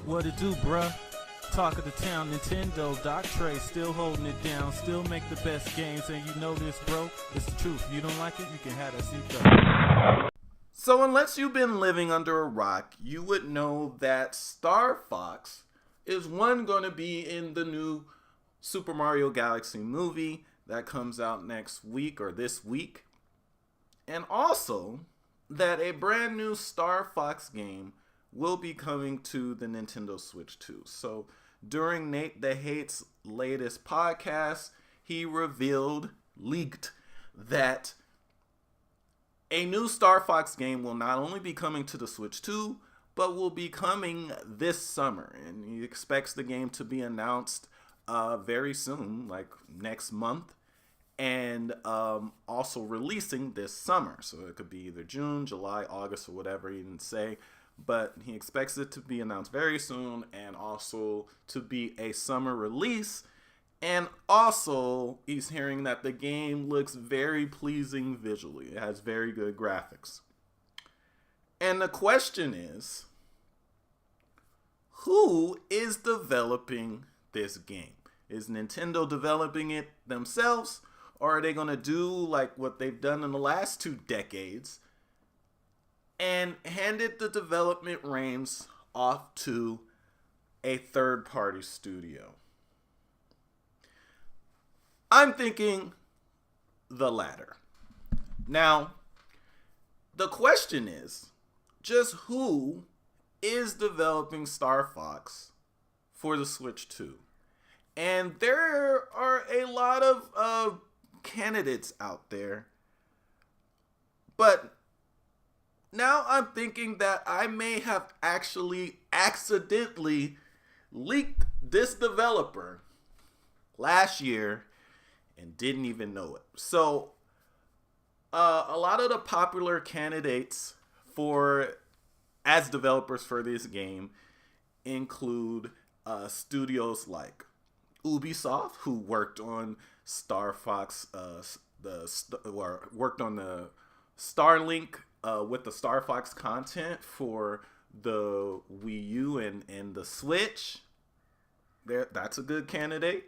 What it do, bruh? Talk of the town, Nintendo, Doc Trey, still holding it down, still make the best games, and you know this, bro. It's the truth. If you don't like it, you can have that seatbelt. So unless you've been living under a rock, you would know that Star Fox is going to be in the new Super Mario Galaxy movie that comes out next week or this week. And also that a brand new Star Fox game will be coming to the Nintendo Switch 2. So during Nate the Hate's latest podcast, he leaked that a new Star Fox game will not only be coming to the Switch 2, but will be coming this summer. And he expects the game to be announced very soon, like next month, and also releasing this summer. So it could be either June, July, August, or whatever he didn't say. But he expects it to be announced very soon and also to be a summer release. And also, he's hearing that the game looks very pleasing visually. It has very good graphics. And the question is, who is developing this game? Is Nintendo developing it themselves? Or are they going to do like what they've done in the last 2 decades and handed the development reins off to a third-party studio? I'm thinking the latter. Now, the question is, just who is developing Star Fox for the Switch 2? And there are a lot of candidates out there. But now I'm thinking that I may have actually accidentally leaked this developer last year and didn't even know it. So a lot of the popular candidates as developers for this game include studios like Ubisoft, who worked on Star Fox, worked on the Starlink with the Star Fox content for the Wii U and the Switch. That's a good candidate.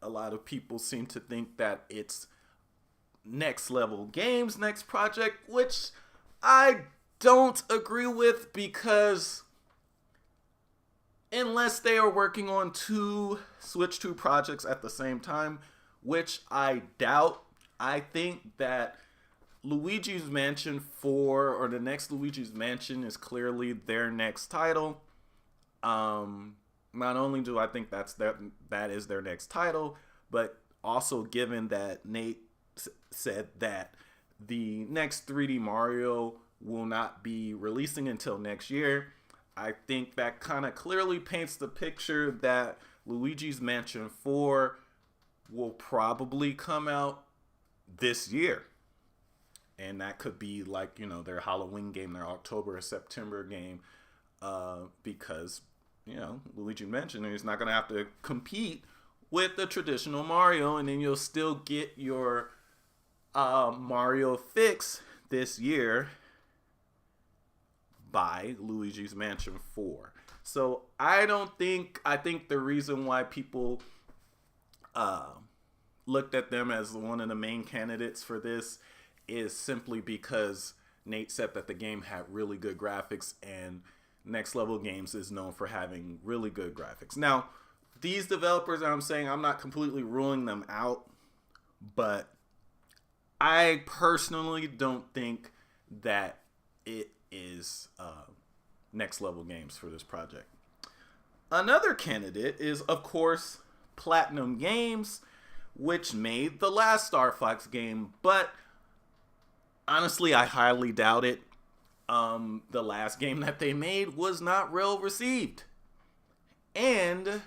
A lot of people seem to think that it's Next Level Games' next project, which I don't agree with, because unless they are working on 2 Switch 2 projects at the same time, which I doubt, I think that Luigi's Mansion 4 or the next Luigi's Mansion is clearly their next title. Not only do I think that is their next title, but also given that Nate said that the next 3D Mario will not be releasing until next year, I think that kind of clearly paints the picture that Luigi's Mansion 4 will probably come out this year. And that could be like, their Halloween game, their October or September game, because Luigi Mansion is not going to have to compete with the traditional Mario, and then you'll still get your Mario fix this year by Luigi's Mansion 4. So I think the reason why people looked at them as one of the main candidates for this is simply because Nate said that the game had really good graphics, and Next Level Games is known for having really good graphics. Now, these developers, I'm saying, I'm not completely ruling them out, but I personally don't think that it is Next Level Games for this project. Another candidate is, of course, Platinum Games, which made the last Star Fox game, but honestly, I highly doubt it. The last game that they made was not well received, and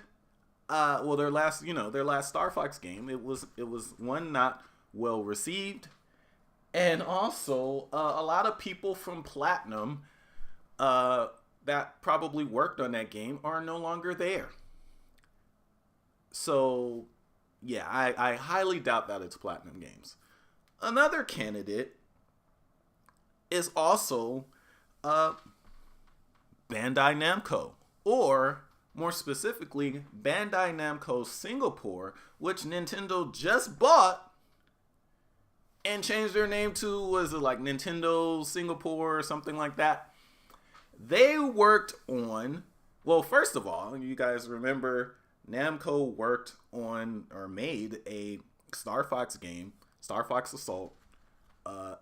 their last Star Fox game, it was one, not well received, and also a lot of people from Platinum that probably worked on that game are no longer there. So yeah, I highly doubt that it's Platinum Games. Another candidate is also Bandai Namco, or more specifically, Bandai Namco Singapore, which Nintendo just bought and changed their name to, was it like Nintendo Singapore or something like that? They worked on, well, first of all, you guys remember Namco worked on or made a Star Fox game, Star Fox Assault,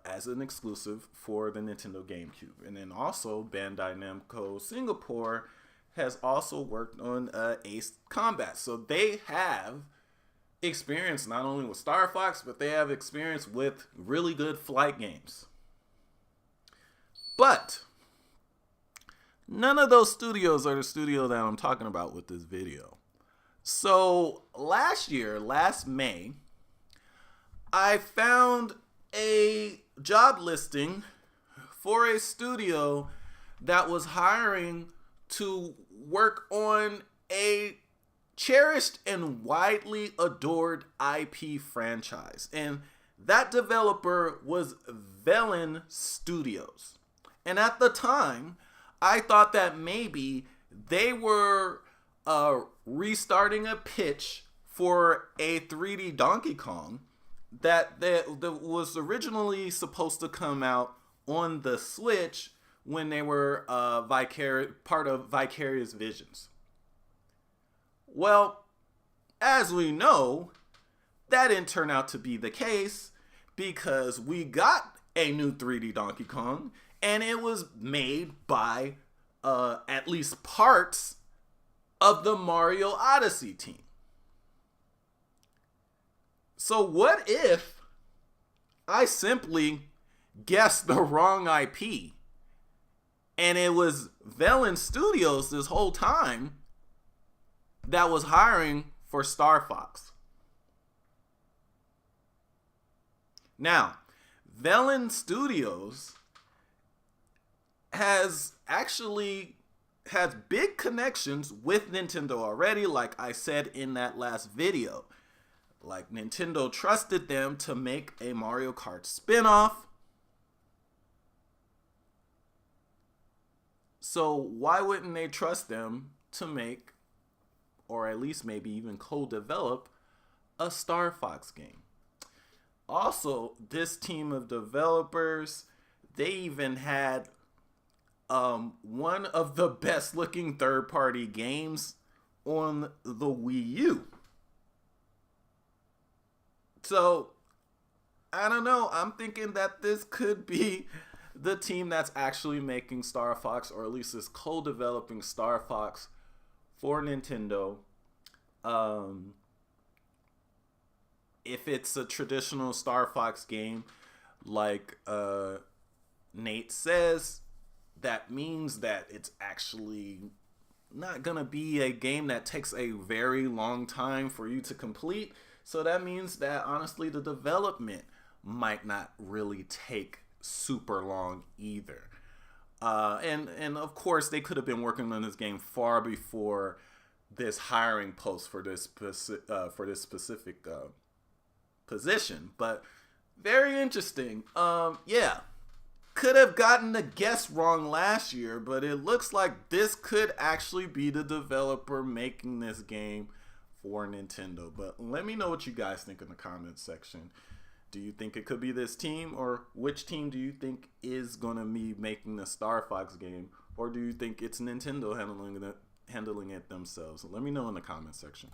as an exclusive for the Nintendo GameCube. And then also Bandai Namco Singapore has also worked on Ace Combat. So they have experience not only with Star Fox, but they have experience with really good flight games. But none of those studios are the studio that I'm talking about with this video. So last May, I found a job listing for a studio that was hiring to work on a cherished and widely adored IP franchise. And that developer was Velan Studios. And at the time, I thought that maybe they were restarting a pitch for a 3D Donkey Kong that was originally supposed to come out on the Switch when they were part of Vicarious Visions. Well, as we know, that didn't turn out to be the case because we got a new 3D Donkey Kong and it was made by at least parts of the Mario Odyssey team. So what if I simply guessed the wrong IP and it was Velan Studios this whole time that was hiring for Star Fox? Now, Velan Studios has big connections with Nintendo already, like I said in that last video. Like, Nintendo trusted them to make a Mario Kart spin-off. So why wouldn't they trust them to make, or at least maybe even co-develop, a Star Fox game? Also, this team of developers, they even had one of the best looking third-party games on the Wii U. So, I don't know. I'm thinking that this could be the team that's actually making Star Fox, or at least is co-developing Star Fox for Nintendo. If it's a traditional Star Fox game, like Nate says, that means that it's actually not gonna be a game that takes a very long time for you to complete. So that means that honestly the development might not really take super long either. And of course they could have been working on this game far before this hiring post for this specific position. But very interesting. Yeah. Could have gotten the guess wrong last year, but it looks like this could actually be the developer making this game for Nintendo. But let me know what you guys think in the comments section. Do you think it could be this team, or which team do you think is going to be making the Star Fox game, or do you think it's Nintendo handling it themselves? Let me know in the comments section.